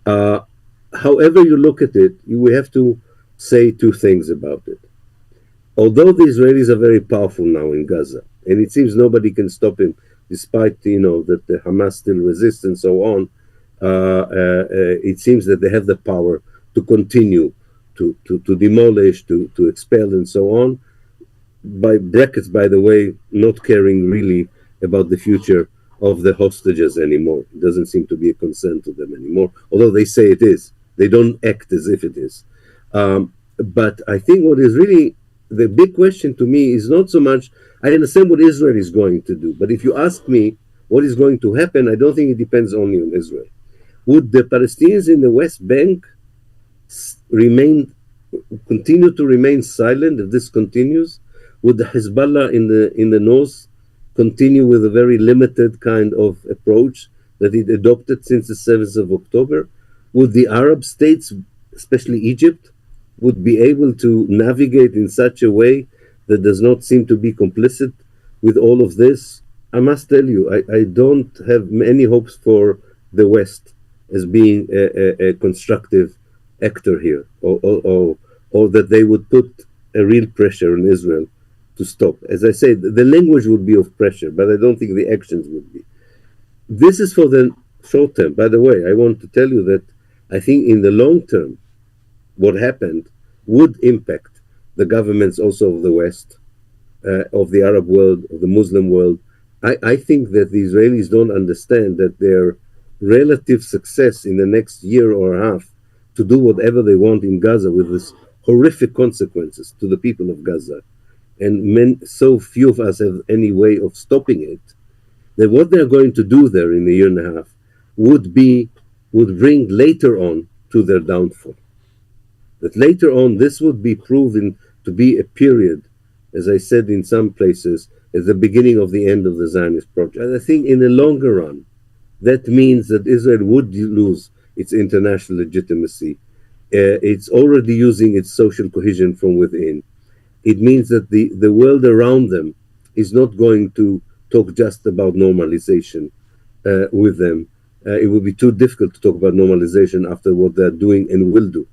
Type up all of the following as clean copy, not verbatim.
Uh, However you look at it, we have to say two things about it. Although the Israelis are very powerful now in Gaza, and it seems nobody can stop him, despite that the Hamas still resists and so on, it seems that they have the power to continue to demolish, to expel, and so on. By brackets, by the way, not caring really about the future of the hostages anymore. It doesn't seem to be a concern to them anymore, although they say it is. They don't act as if it is. But I think what is really the big question to me is not so much, I understand what Israel is going to do, but if you ask me what is going to happen, I don't think it depends only on Israel. Would the Palestinians in the West Bank continue to remain silent if this continues? Would the Hezbollah in the north continue with a very limited kind of approach that it adopted since the 7th of October? Would the Arab states, especially Egypt, would be able to navigate in such a way that does not seem to be complicit with all of this? I must tell you, I don't have many hopes for the West as being a constructive actor here, or that they would put a real pressure on Israel to stop. As I said, the language would be of pressure, but I don't think the actions would be. This is for the short term. By the way, I want to tell you that I think in the long term, what happened would impact the governments also of the West, of the Arab world, of the Muslim world. I think that the Israelis don't understand that their relative success in the next year or a half to do whatever they want in Gaza with this horrific consequences to the people of Gaza, and so few of us have any way of stopping it, that what they're going to do there in a year and a half would bring later on to their downfall. That later on, this would be proven to be a period, as I said in some places, at the beginning of the end of the Zionist project. And I think in the longer run, that means that Israel would lose its international legitimacy. It's already using its social cohesion from within. It means that the world around them is not going to talk just about normalization with them. It would be too difficult to talk about normalization after what they're doing and will do.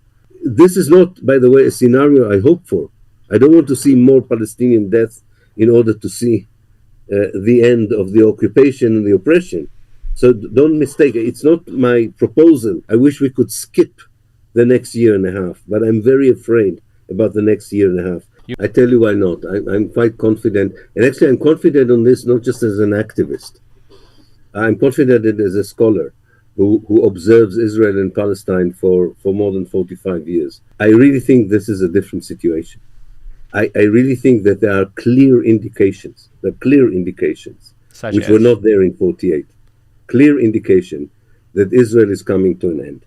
This is not, by the way, a scenario I hope for. I don't want to see more Palestinian deaths in order to see the end of the occupation and the oppression. So don't mistake it. It's not my proposal. I wish we could skip the next year and a half, but I'm very afraid about the next year and a half. I tell you why not. I'm quite confident. And actually, I'm confident on this not just as an activist. I'm confident as a scholar who observes Israel and Palestine for more than 45 years. I really think this is a different situation. I really think that there are clear indications, Such which as? were not there in 48. Clear indication that Israel is coming to an end.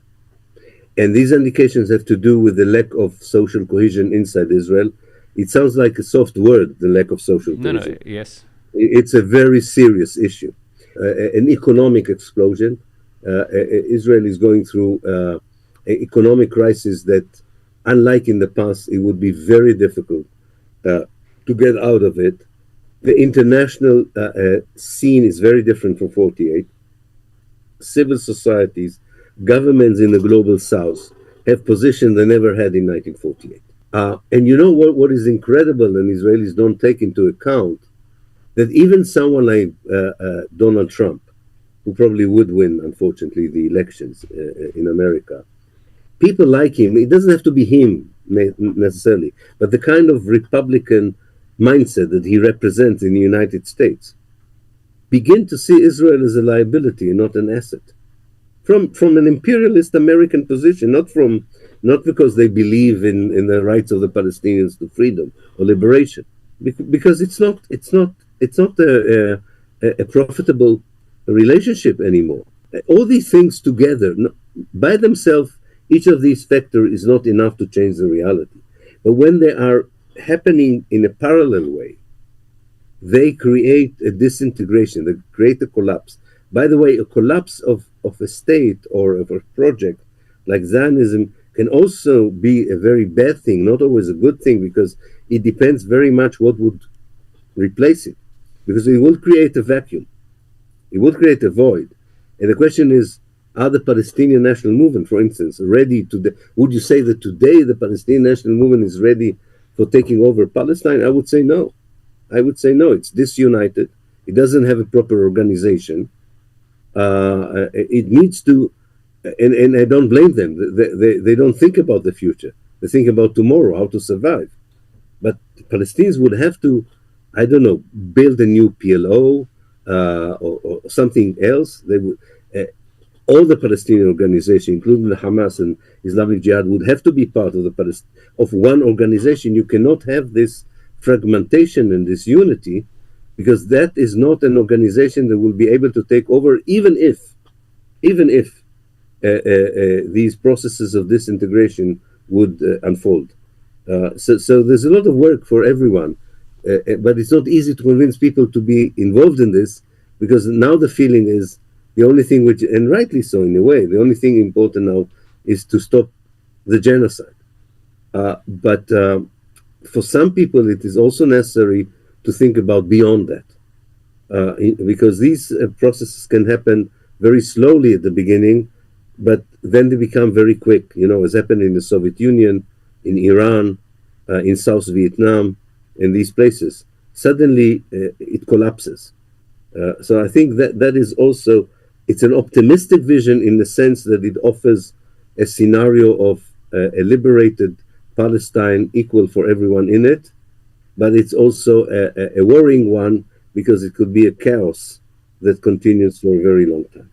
And these indications have to do with the lack of social cohesion inside Israel. It sounds like a soft word, the lack of social cohesion. No, yes. It's a very serious issue. An economic explosion. Israel is going through an economic crisis that, unlike in the past, it would be very difficult to get out of it. The international scene is very different from 48. Civil societies, governments in the global south have positions they never had in 1948. And you know what is incredible, and Israelis don't take into account, that even someone like Donald Trump, who probably would win, unfortunately, the elections in America, people like him, it doesn't have to be him necessarily, but the kind of Republican mindset that he represents in the United States, begin to see Israel as a liability and not an asset. From an imperialist American position, not because they believe in the rights of the Palestinians to freedom or liberation, because it's not a profitable relationship anymore. All these things together, by themselves, each of these factors is not enough to change the reality. But when they are happening in a parallel way, they create a disintegration, they create a collapse. By the way, a collapse of a state or of a project like Zionism can also be a very bad thing, not always a good thing, because it depends very much what would replace it. Because it will create a vacuum. It will create a void. And the question is, Are the Palestinian National Movement, for instance, ready to? Would you say that today the Palestinian National Movement is ready for taking over Palestine? I would say no. I would say no. It's disunited. It doesn't have a proper organization. It needs to, and I don't blame them. They don't think about the future. They think about tomorrow, how to survive. But Palestinians would have to, I don't know, build a new PLO or something else. They would. All the Palestinian organizations, including the Hamas and Islamic Jihad, would have to be part of of one organization. You cannot have this fragmentation and this unity, because that is not an organization that will be able to take over, even if these processes of disintegration would unfold. So there's a lot of work for everyone, but it's not easy to convince people to be involved in this, because now the feeling is the only thing which, and rightly so in a way, the only thing important now is to stop the genocide. But for some people, it is also necessary to think about beyond that, because these processes can happen very slowly at the beginning, but then they become very quick, as happened in the Soviet Union, in Iran, in South Vietnam, in these places. Suddenly, it collapses. So I think that is also, it's an optimistic vision in the sense that it offers a scenario of a liberated Palestine equal for everyone in it, but it's also a worrying one, because it could be a chaos that continues for a very long time.